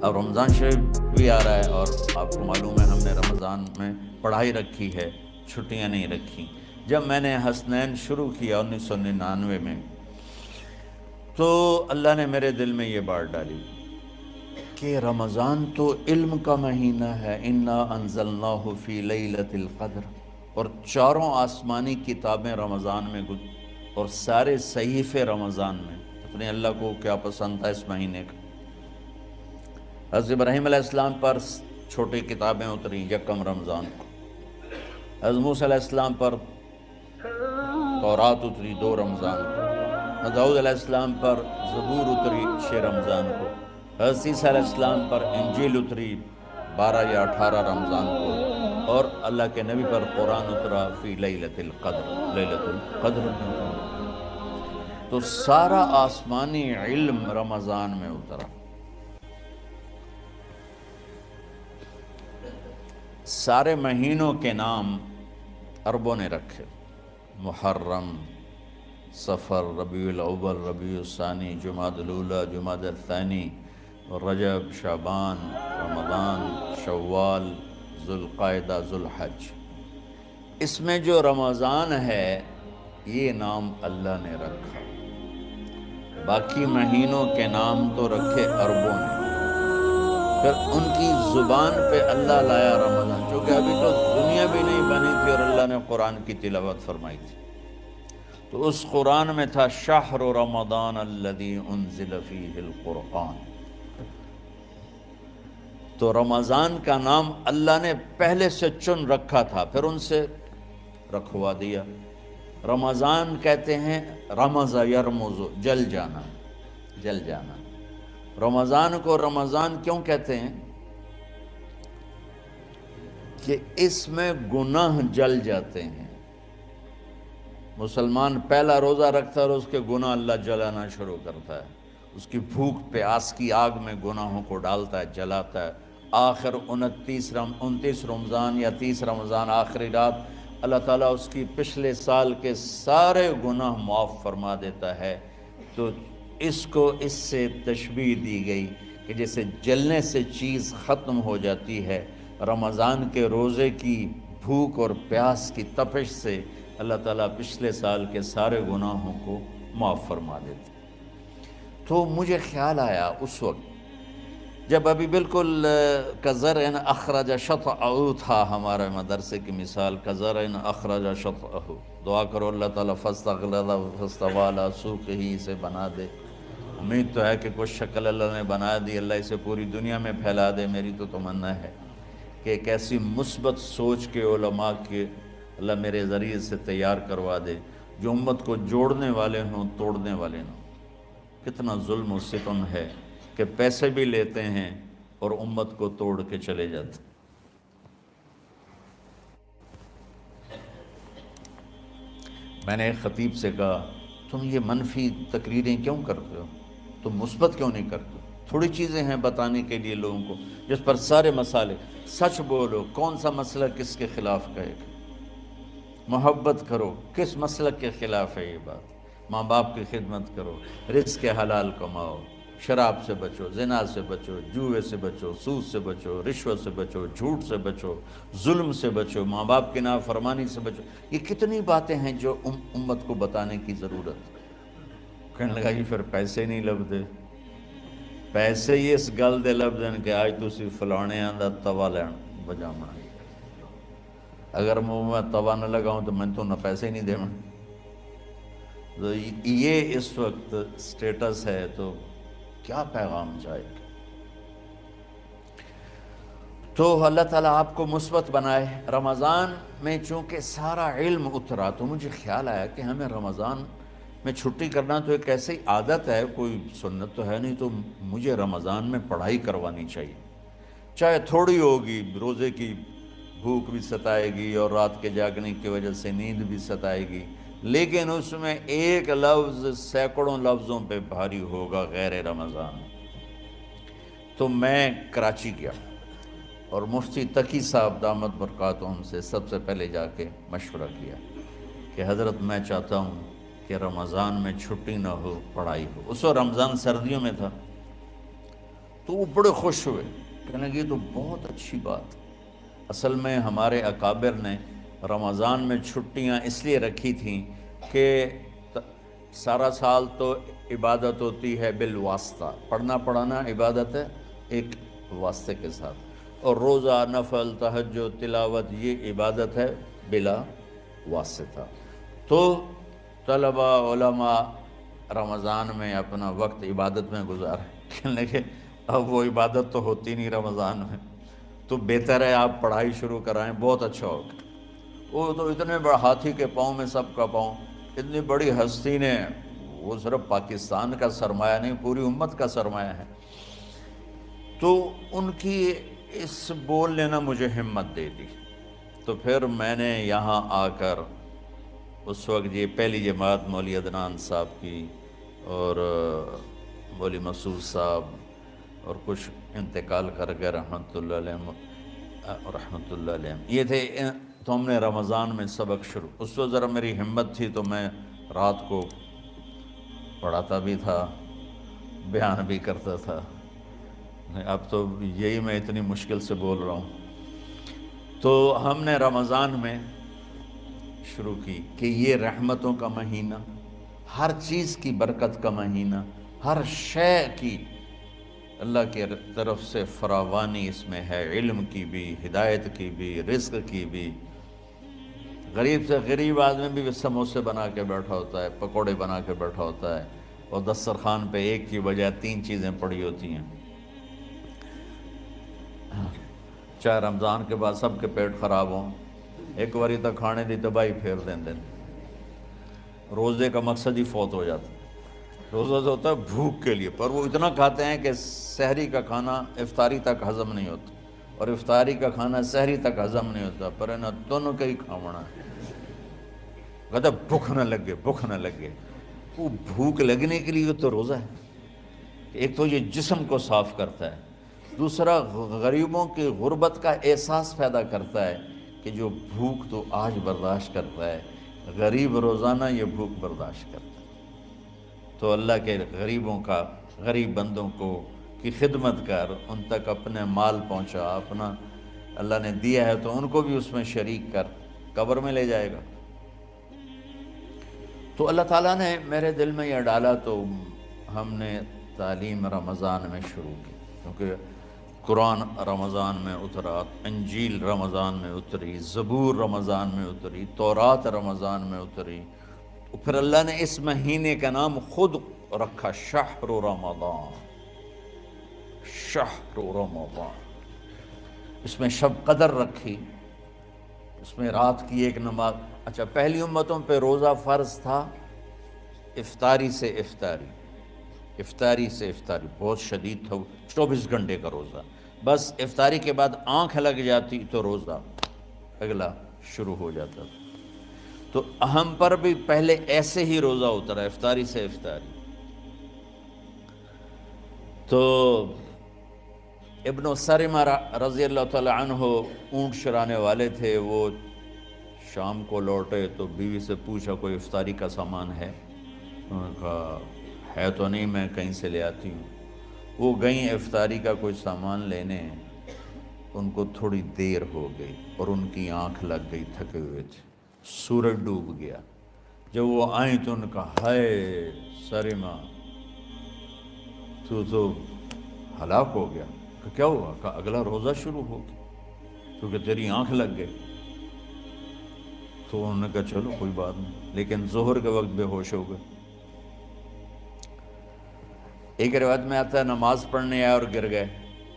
اب رمضان شریف بھی آ رہا ہے اور آپ کو معلوم ہے ہم نے رمضان میں پڑھائی رکھی ہے، چھٹیاں نہیں رکھی۔ جب میں نے حسنین شروع کیا 1999 میں، تو اللہ نے میرے دل میں یہ بات ڈالی کہ رمضان تو علم کا مہینہ ہے، انا انزلناہ فی لیلۃ القدر، اور چاروں آسمانی کتابیں رمضان میں اور سارے صحیفے رمضان میں۔ اپنے اللہ کو کیا پسند تھا اس مہینے کا۔ حضرت ابراہیم علیہ السلام پر چھوٹی کتابیں اتری یکم رمضان کو، حضرت موسیٰ علیہ السلام پر تورات اتری 2 رمضان کو، حضرت داؤد علیہ السلام پر زبور اتری 6 رمضان کو، حضرت عیسیٰ علیہ السلام پر انجیل اتری 12 یا 18 رمضان کو، اور اللہ کے نبی پر قرآن اترا فی لیلۃ القدر، لیلۃ القدر میں اترا۔ تو سارا آسمانی علم رمضان میں اترا۔ سارے مہینوں کے نام عربوں نے رکھے، محرم، صفر، ربیع الاول، ربیع الثانی، جمادی الاولی، جمادی الثانی، رجب، شعبان، رمضان، شوال، ذوالقعدہ، ذوالحج۔ اس میں جو رمضان ہے یہ نام اللہ نے رکھا، باقی مہینوں کے نام تو رکھے عربوں نے۔ پھر ان کی زبان پہ اللہ لایا رمضان، چونکہ ابھی تو دنیا بھی نہیں بنی تھی اور اللہ نے قرآن کی تلاوت فرمائی تھی، تو اس قرآن میں تھا شہر رمضان الذی انزل فیہ القرآن۔ تو رمضان کا نام اللہ نے پہلے سے چن رکھا تھا، پھر ان سے رکھوا دیا۔ رمضان کہتے ہیں رمض یرمز، جل جانا، جل جانا۔ رمضان کو رمضان کیوں کہتے ہیں؟ کہ اس میں گناہ جل جاتے ہیں۔ مسلمان پہلا روزہ رکھتا ہے اور اس کے گناہ اللہ جلانا شروع کرتا ہے، اس کی بھوک پیاس کی آگ میں گناہوں کو ڈالتا ہے، جلاتا ہے۔ آخر 29 رمضان یا 30 رمضان آخری رات اللہ تعالیٰ اس کی پچھلے سال کے سارے گناہ معاف فرما دیتا ہے۔ تو اس کو اس سے تشبیہ دی گئی کہ جیسے جلنے سے چیز ختم ہو جاتی ہے، رمضان کے روزے کی بھوک اور پیاس کی تپش سے اللہ تعالیٰ پچھلے سال کے سارے گناہوں کو معاف فرما دیتے۔ تو مجھے خیال آیا اس وقت جب ابھی بالکل کزرع اخرج شطأہ تھا، ہمارے مدرسے کی مثال کزرع اخرج شطأہ، دعا کرو اللہ تعالیٰ فاستغلظ فاستوی علی سوقہ، اسے بنا دے۔ امید تو ہے کہ کچھ شکل اللہ نے بنا دی، اللہ اسے پوری دنیا میں پھیلا دے۔ میری تو تمنا ہے کہ ایک ایسی مثبت سوچ کے علماء کے اللہ میرے ذریعے سے تیار کروا دے جو امت کو جوڑنے والے ہوں، توڑنے والے نہ ہوں۔ کتنا ظلم و ستم ہے کہ پیسے بھی لیتے ہیں اور امت کو توڑ کے چلے جاتے۔ میں نے ایک خطیب سے کہا تم یہ منفی تقریریں کیوں کرتے ہو، تم مثبت کیوں نہیں کرتے؟ تھوڑی چیزیں ہیں بتانے کے لیے لوگوں کو جس پر سارے مسئلے، سچ بولو، کون سا مسئلہ کس کے خلاف کہے گا، محبت کرو، کس مسلک کے خلاف ہے یہ بات، ماں باپ کی خدمت کرو، رزق حلال کماؤ، شراب سے بچو، زنا سے بچو، جوئے سے بچو، سود سے بچو، رشوت سے بچو، جھوٹ سے بچو، ظلم سے بچو، ماں باپ کی نافرمانی سے بچو۔ یہ کتنی باتیں ہیں جو امت کو بتانے کی ضرورت۔ کہنے لگا یہ پھر پیسے نہیں لبدے، پیسے ہی اس گل دے لبدن کہ آج تسی فلانے آندہ توا لین بجامنا، اگر منہ میں توا نہ لگاؤں تو میں تو نہ پیسے نہیں دے۔ تو یہ اس وقت سٹیٹس ہے، تو کیا پیغام جائے گا؟ تو اللہ تعالیٰ آپ کو مثبت بنائے۔ رمضان میں چونکہ سارا علم اترا تو مجھے خیال آیا کہ ہمیں رمضان میں چھٹی کرنا تو ایک ایسی عادت ہے، کوئی سنت تو ہے نہیں، تو مجھے رمضان میں پڑھائی کروانی چاہیے، چاہے تھوڑی ہوگی، روزے کی بھوک بھی ستائے گی اور رات کے جاگنے کی وجہ سے نیند بھی ستائے گی، لیکن اس میں ایک لفظ سینکڑوں لفظوں پہ بھاری ہوگا غیر رمضان۔ تو میں کراچی گیا اور مفتی تقی صاحب دامت برکاتہم سے سب سے پہلے جا کے مشورہ کیا کہ حضرت میں چاہتا ہوں کہ رمضان میں چھٹی نہ ہو، پڑھائی ہو۔ اس وقت رمضان سردیوں میں تھا، تو وہ بڑے خوش ہوئے، کہنے لگے یہ تو بہت اچھی بات۔ اصل میں ہمارے اکابر نے رمضان میں چھٹیاں اس لیے رکھی تھیں کہ سارا سال تو عبادت ہوتی ہے بالواسطہ، پڑھنا پڑھانا عبادت ہے ایک واسطے کے ساتھ، اور روزہ، نفل، تہجد، تلاوت یہ عبادت ہے بلا واسطہ۔ تو طلبہ علماء رمضان میں اپنا وقت عبادت میں گزاریں، کہنے لگے اب وہ عبادت تو ہوتی نہیں رمضان میں، تو بہتر ہے آپ پڑھائی شروع کرائیں، بہت اچھا ہوگا۔ وہ تو اتنے بڑے ہاتھی کے پاؤں میں سب کا پاؤں، اتنی بڑی ہستی نے، وہ صرف پاکستان کا سرمایہ نہیں پوری امت کا سرمایہ ہے، تو ان کی اس بول نے نا مجھے ہمت دے دی۔ تو پھر میں نے یہاں آ کر اس وقت یہ پہلی جماعت مولوی عدنان صاحب کی اور مولوی مسعود صاحب اور کچھ انتقال کر گئے رحمۃ اللہ علیہ، یہ تھے، تو ہم نے رمضان میں سبق شروع، اس وقت ذرا میری ہمت تھی تو میں رات کو پڑھاتا بھی تھا، بیان بھی کرتا تھا۔ اب تو یہی میں اتنی مشکل سے بول رہا ہوں۔ تو ہم نے رمضان میں شروع کی کہ یہ رحمتوں کا مہینہ، ہر چیز کی برکت کا مہینہ، ہر شے کی اللہ کی طرف سے فراوانی اس میں ہے، علم کی بھی، ہدایت کی بھی، رزق کی بھی۔ غریب سے غریب آدمی بھی سموسے بنا کے بیٹھا ہوتا ہے، پکوڑے بنا کے بیٹھا ہوتا ہے، اور دسترخوان پہ ایک کی بجائے 3 چیزیں پڑی ہوتی ہیں۔ چاہے رمضان کے بعد سب کے پیٹ خراب ہوں، ایک واری تک کھانے دی تباہی پھیر دیں۔ روزے کا مقصد ہی فوت ہو جاتا ہے۔ روزہ جو ہوتا ہے بھوک کے لیے، پر وہ اتنا کھاتے ہیں کہ سحری کا کھانا افطاری تک ہضم نہیں ہوتا، اور افطاری کا کھانا سحری تک ہضم نہیں ہوتا، پر انہیں دونوں کا ہی کھاونا ہے۔ کہتا بھوک نہ لگے، بھوک نہ لگے۔ وہ بھوک لگنے کے لیے تو روزہ ہے، ایک تو یہ جسم کو صاف کرتا ہے، دوسرا غریبوں کی غربت کا احساس پیدا کرتا ہے کہ جو بھوک تو آج برداشت کرتا ہے، غریب روزانہ یہ بھوک برداشت کرتا ہے۔ تو اللہ کے غریبوں کا، غریب بندوں کو کی خدمت کر، ان تک اپنے مال پہنچا، اپنا اللہ نے دیا ہے تو ان کو بھی اس میں شریک کر، قبر میں لے جائے گا۔ تو اللہ تعالیٰ نے میرے دل میں یہ ڈالا، تو ہم نے تعلیم رمضان میں شروع کی، کیونکہ قرآن رمضان میں اترا، انجیل رمضان میں اتری، زبور رمضان میں اتری، تورات رمضان میں اتری۔ پھر اللہ نے اس مہینے کا نام خود رکھا، شہر رمضان، شہر رمضان۔ اس میں شب قدر رکھی، اس میں رات کی ایک نماز۔ اچھا، پہلی امتوں پہ روزہ فرض تھا افطاری سے افطاری، افطاری سے افطاری، بہت شدید تھا، 24 گھنٹے کا روزہ۔ بس افطاری کے بعد آنکھ لگ جاتی تو روزہ اگلا شروع ہو جاتا تھا۔ تو ہم پر بھی پہلے ایسے ہی روزہ اترا، افطاری سے افطاری۔ تو ابن سرمہ رضی اللہ تعالی عنہ اونٹ چرانے والے تھے، وہ شام کو لوٹے تو بیوی سے پوچھا کوئی افطاری کا سامان ہے؟ انہوں نے کہا ہے تو نہیں، میں کہیں سے لے آتی ہوں۔ وہ گئیں افطاری کا کوئی سامان لینے، ان کو تھوڑی دیر ہو گئی اور ان کی آنکھ لگ گئی، تھکے ہوئے تھے، سورج ڈوب گیا۔ جب وہ آئیں تو ان کا ہائے سرمہ تو ہلاک ہو گیا۔ کہ کیا ہوا؟ کہ اگلا روزہ شروع ہو گیا کیونکہ تیری آنکھ لگ گئی۔ تو انہوں نے کہا چلو کوئی بات نہیں، لیکن ظہر کے وقت بے ہوش ہو گئے۔ ایک روایت میں آتا ہے نماز پڑھنے آئے اور گر گئے،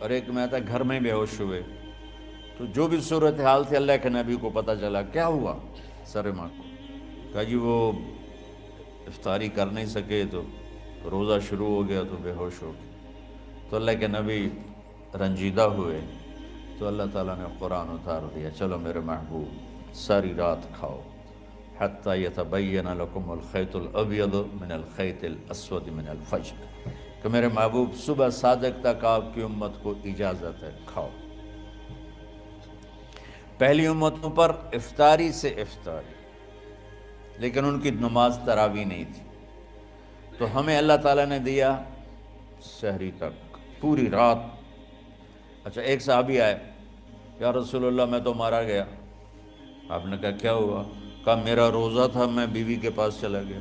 اور ایک میں آتا ہے گھر میں بے ہوش ہوئے۔ تو جو بھی صورتحال تھی اللہ کے نبی کو پتہ چلا۔ کیا ہوا سرمہ کو؟ کہا جی وہ افطاری کر نہیں سکے تو روزہ شروع ہو گیا تو بے ہوش ہو گئے۔ تو اللہ کے نبی رنجیدہ ہوئے، تو اللہ تعالیٰ نے قرآن اتار دیا، چلو میرے محبوب ساری رات کھاؤ، حتیٰ یتبین لکم الخیط الابیض من الخیط الاسود من الفجر، کہ میرے محبوب صبح صادق تک آپ کی امت کو اجازت ہے، کھاؤ۔ پہلی امتوں پر افطاری سے افطاری، لیکن ان کی نماز تراویح نہیں تھی۔ تو ہمیں اللہ تعالیٰ نے دیا سحری تک، پوری رات۔ اچھا ایک صحابی آئے، یا رسول اللہ میں تو مارا گیا۔ آپ نے کہا کیا ہوا؟ کہا میرا روزہ تھا، میں بیوی کے پاس چلا گیا۔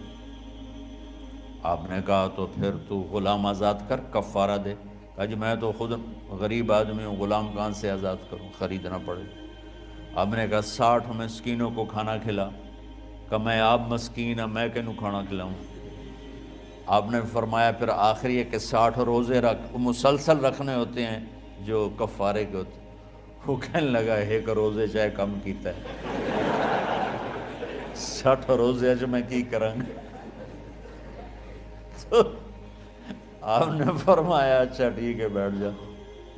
آپ نے کہا تو پھر تو غلام آزاد کر، کفارہ دے۔ کہا جی میں تو خود غریب آدمی ہوں، غلام کہاں سے آزاد کروں، خریدنا پڑے۔ آپ نے کہا 60 مسکینوں کو کھانا کھلا۔ کہ میں آپ مسکین ہیں، میں کینوں کھانا کھلاؤں؟ آپ نے فرمایا پھر آخری ہے کہ 60 روزے رکھ، مسلسل رکھنے ہوتے ہیں جو کفارے کے ہوتے ہیں۔ وہ کہنے لگا ایک روزے چاہے کم کیتا ہے، 60 روزے اج میں کی کروں گا؟ تو آپ نے فرمایا اچھا ٹھیک ہے بیٹھ جا۔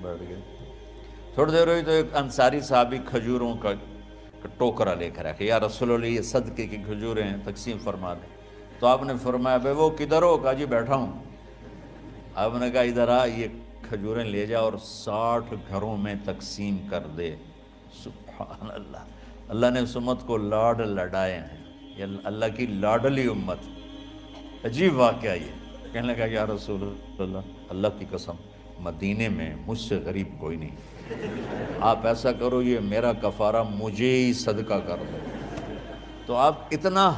بیٹھ گئے۔ تھوڑی دیر ہوئی تو ایک انصاری صحابی کھجوروں کا ٹوکرا لے کر رکھے، یا رسول اللہ یہ صدقے کی کھجوریں ہیں، تقسیم فرما دیں۔ تو آپ نے فرمایا بھائی وہ کدھر ہو؟ کہا جی بیٹھا ہوں۔ آپ نے کہا ادھر آ، یہ کھجوریں لے جا اور 60 گھروں میں تقسیم کر دے۔ سبحان اللہ، اللہ نے اس امت کو لاڈ لڈائے ہیں، یہ اللہ کی لاڈلی امت۔ عجیب واقعہ یہ، کہنے لگا یا رسول اللہ، اللہ کی قسم مدینے میں مجھ سے غریب کوئی نہیں، آپ ایسا کرو یہ میرا کفارہ مجھے ہی صدقہ کر دو۔ تو آپ اتنا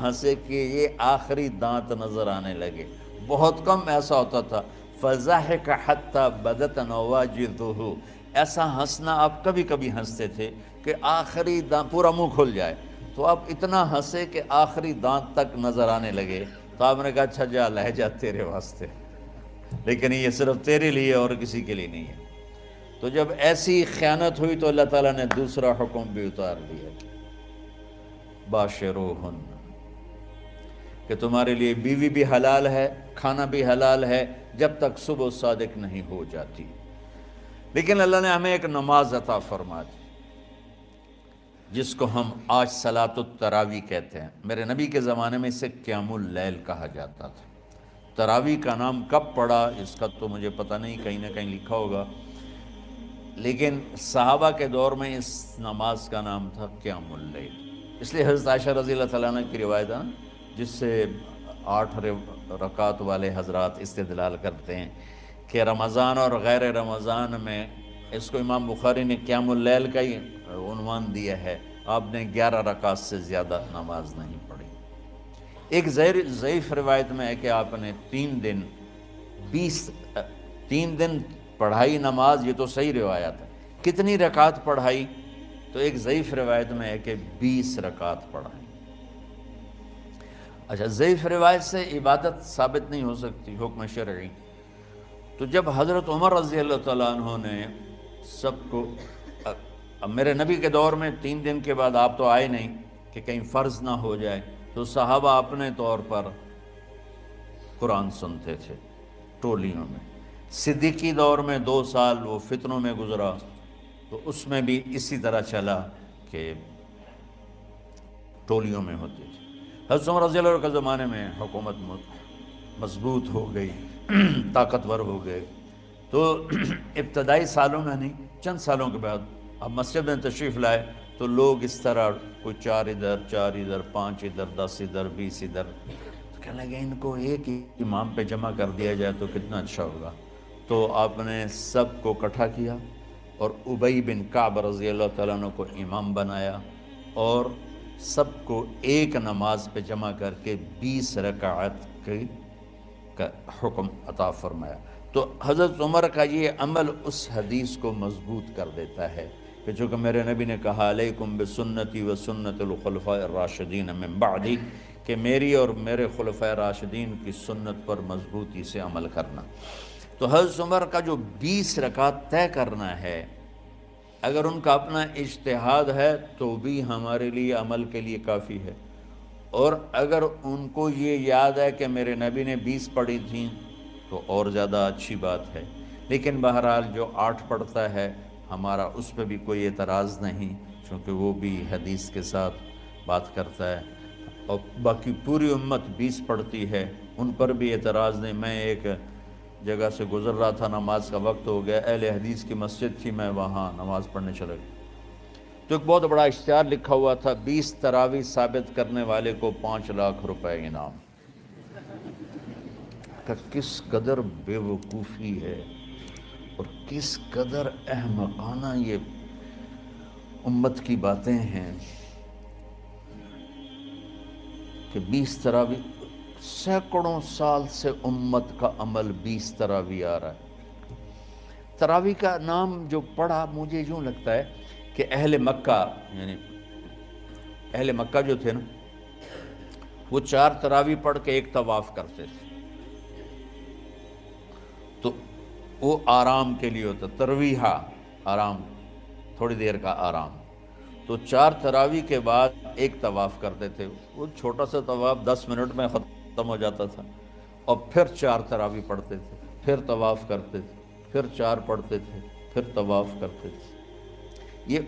ہنسے کہ یہ آخری دانت نظر آنے لگے۔ بہت کم ایسا ہوتا تھا، فَضَحِكَ حَتَّى بَدَتْ نَوَاجِذُهُ، ایسا ہنسنا آپ کبھی کبھی ہنستے تھے کہ آخری دانت پورا منہ کھل جائے۔ تو آپ اتنا ہنسے کہ آخری دانت تک نظر آنے لگے۔ تو آپ نے کہا اچھا جا لے جا تیرے واسطے، لیکن یہ صرف تیرے لیے اور کسی کے لیے نہیں ہے۔ تو جب ایسی خیانت ہوئی تو اللہ تعالیٰ نے دوسرا حکم بھی اتار دیا، باشروہن، کہ تمہارے لیے بیوی بھی حلال ہے، کھانا بھی حلال ہے جب تک صبح صادق نہیں ہو جاتی۔ لیکن اللہ نے ہمیں ایک نماز عطا فرما دی جس کو ہم آج صلاۃ التراویح کہتے ہیں۔ میرے نبی کے زمانے میں اسے قیام اللیل کہا جاتا تھا۔ تراویح کا نام کب پڑا اس کا تو مجھے پتہ نہیں، کہیں نہ کہیں لکھا ہوگا، لیکن صحابہ کے دور میں اس نماز کا نام تھا قیام اللیل۔ اس لیے حضرت عائشہ رضی اللہ تعالیٰ عنہ کی روایت ہے جس سے 8 رکعت والے حضرات استدلال کرتے ہیں کہ رمضان اور غیر رمضان میں، اس کو امام بخاری نے قیام اللیل کا ہی عنوان دیا ہے، آپ نے 11 رکعت سے زیادہ نماز نہیں پڑھی۔ ایک ضعیف روایت میں ہے کہ آپ نے 3 دن پڑھائی نماز، یہ تو صحیح روایت ہے۔ کتنی رکعت پڑھائی؟ تو ایک ضعیف روایت میں ہے کہ 20 رکعت پڑھائی۔ اچھا ضعیف روایت سے عبادت ثابت نہیں ہو سکتی، حکم شرعی۔ تو جب حضرت عمر رضی اللہ تعالیٰ عنہ نے سب کو، اب میرے نبی کے دور میں 3 دن کے بعد آپ تو آئے نہیں کہ کہیں فرض نہ ہو جائے، تو صحابہ اپنے طور پر قرآن سنتے تھے ٹولیوں میں۔ صدیقی دور میں 2 سال وہ فتنوں میں گزرا، تو اس میں بھی اسی طرح چلا کہ ٹولیوں میں ہوتی تھی۔ حضرت عمر رضی اللہ عنہ کے زمانے میں حکومت مضبوط ہو گئی، طاقتور ہو گئے، تو ابتدائی سالوں میں نہیں، چند سالوں کے بعد اب مسجد میں تشریف لائے تو لوگ اس طرح کوئی 4 ادھر 4 ادھر 5 ادھر 10 ادھر 20 ادھر، تو کہنے لگے ان کو ایک ہی امام پہ جمع کر دیا جائے تو کتنا اچھا ہوگا۔ تو آپ نے سب کو اکٹھا کیا اور ابی بن کعب رضی اللہ تعالیٰ عنہ کو امام بنایا اور سب کو ایک نماز پہ جمع کر کے 20 رکعت کا حکم عطا فرمایا۔ تو حضرت عمر کا یہ عمل اس حدیث کو مضبوط کر دیتا ہے کہ چونکہ میرے نبی نے کہا علیکم بسنتی و سنت الخلفاء الراشدین من بعدی، کہ میری اور میرے خلفاء راشدین کی سنت پر مضبوطی سے عمل کرنا۔ تو حضرت عمر کا جو 20 رکعت طے کرنا ہے، اگر ان کا اپنا اجتہاد ہے تو بھی ہمارے لیے عمل کے لیے کافی ہے، اور اگر ان کو یہ یاد ہے کہ میرے نبی نے 20 پڑھی تھیں تو اور زیادہ اچھی بات ہے۔ لیکن بہرحال جو 8 پڑھتا ہے ہمارا اس پہ بھی کوئی اعتراض نہیں، چونکہ وہ بھی حدیث کے ساتھ بات کرتا ہے، اور باقی پوری امت 20 پڑھتی ہے، ان پر بھی اعتراض نہیں۔ میں ایک جگہ سے گزر رہا تھا، نماز کا وقت ہو گیا، اہل حدیث کی مسجد تھی، میں وہاں نماز پڑھنے چلا گیا، تو ایک بہت بڑا اشتہار لکھا ہوا تھا، 20 تراویح ثابت کرنے والے کو 5 لاکھ روپے انعام۔ کہ کس قدر بے وقوفی ہے اور کس قدر احمقانہ یہ امت کی باتیں ہیں کہ 20 تراویح، سینکڑوں سال سے امت کا عمل 20 تراویح آ رہا ہے۔ تراویح کا نام جو پڑھا مجھے یوں لگتا ہے کہ اہل مکہ، یعنی اہل مکہ جو تھے نا، وہ 4 تراویح پڑھ کے ایک طواف کرتے تھے، تو وہ آرام کے لیے ہوتا، ترویحہ آرام، تھوڑی دیر کا آرام، تو 4 تراویح کے بعد ایک طواف کرتے تھے۔ وہ چھوٹا سا طواف 10 منٹ میں ختم ہو جاتا تھا، اور پھر 4 تراویح پڑھتے تھے، پھر طواف کرتے تھے، پھر 4 پڑھتے تھے، پھر طواف کرتے تھے۔ یہ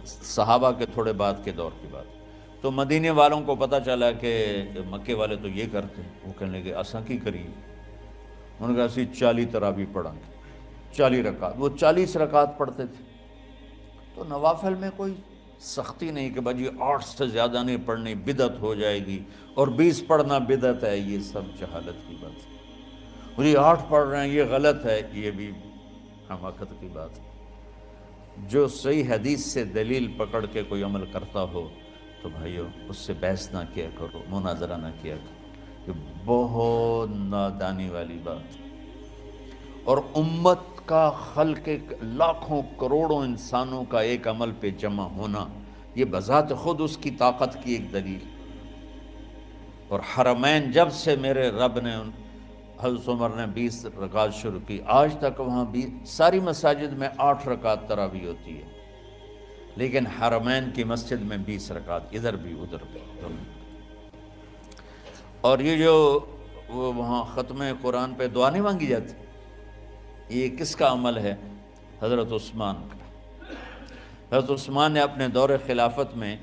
صحابہ کے تھوڑے بعد کے دور کی بات۔ تو مدینے والوں کو پتہ چلا کہ مکے والے تو یہ کرتے ہیں، وہ کہنے لگے اساں کی کریے؟ انہوں نے کہا اسی 40 تراویح پڑھیں گے، 40 رکعت، وہ 40 رکعت پڑھتے تھے۔ تو نوافل میں کوئی سختی نہیں کہ بھائی 8 سے زیادہ نہیں پڑھنی، بدعت ہو جائے گی، اور 20 پڑھنا بدعت ہے، یہ سب جہالت کی بات ہے۔ اور یہ 8 پڑھ رہے ہیں یہ غلط ہے، یہ بھی حماقت کی بات ہے۔ جو صحیح حدیث سے دلیل پکڑ کے کوئی عمل کرتا ہو تو بھائیو اس سے بحث نہ کیا کرو، مناظرہ نہ کیا کرو، یہ بہت نادانی والی بات ہے۔ اور امت کا خلق لاکھوں کروڑوں انسانوں کا ایک عمل پہ جمع ہونا، یہ بذات خود اس کی طاقت کی ایک دلیل۔ اور حرمین جب سے میرے رب نے، حضرت عمر نے 20 رکعت شروع کی، آج تک وہاں بھی ساری مساجد میں 8 رکعت تراویح ہوتی ہے، لیکن حرمین کی مسجد میں 20 رکعت، ادھر بھی ادھر بھی۔ اور یہ جو وہاں ختم قرآن پہ دعا نہیں مانگی جاتی، یہ کس کا عمل ہے؟ حضرت عثمان کا۔ حضرت عثمان نے اپنے دور خلافت میں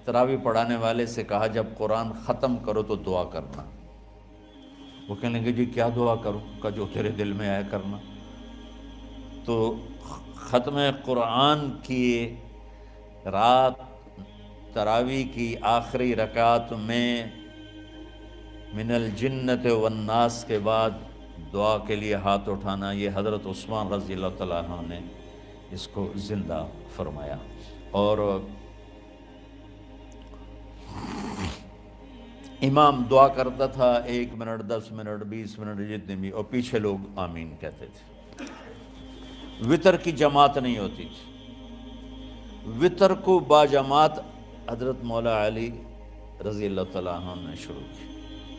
تراویح پڑھانے والے سے کہا جب قرآن ختم کرو تو دعا کرنا۔ وہ کہنے لگے جی کیا دعا کروں؟ کہ جو تیرے دل میں آیا کرنا۔ تو ختم قرآن کی رات تراویح کی آخری رکعت میں من الجنت والناس کے بعد دعا کے لیے ہاتھ اٹھانا، یہ حضرت عثمان رضی اللہ تعالیٰ عنہ نے اس کو زندہ فرمایا۔ اور امام دعا کرتا تھا 1 منٹ، 10 منٹ، 20 منٹ، جتنے بھی، اور پیچھے لوگ آمین کہتے تھے۔ وتر کی جماعت نہیں ہوتی تھی، وتر کو باجماعت حضرت مولا علی رضی اللہ تعالیٰ عنہ نے شروع کی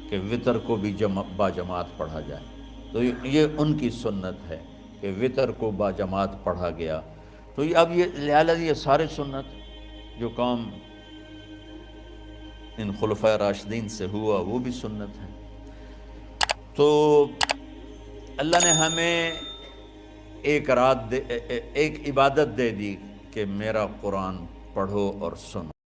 کہ وتر کو بھی باجماعت پڑھا جائے۔ تو یہ ان کی سنت ہے کہ وتر کو باجماعت پڑھا گیا۔ تو اب یہ لہٰذا یہ سارے سنت جو کام ان خلفۂ راشدین سے ہوا وہ بھی سنت ہے۔ تو اللہ نے ہمیں ایک عبادت دے دی کہ میرا قرآن پڑھو اور سنو۔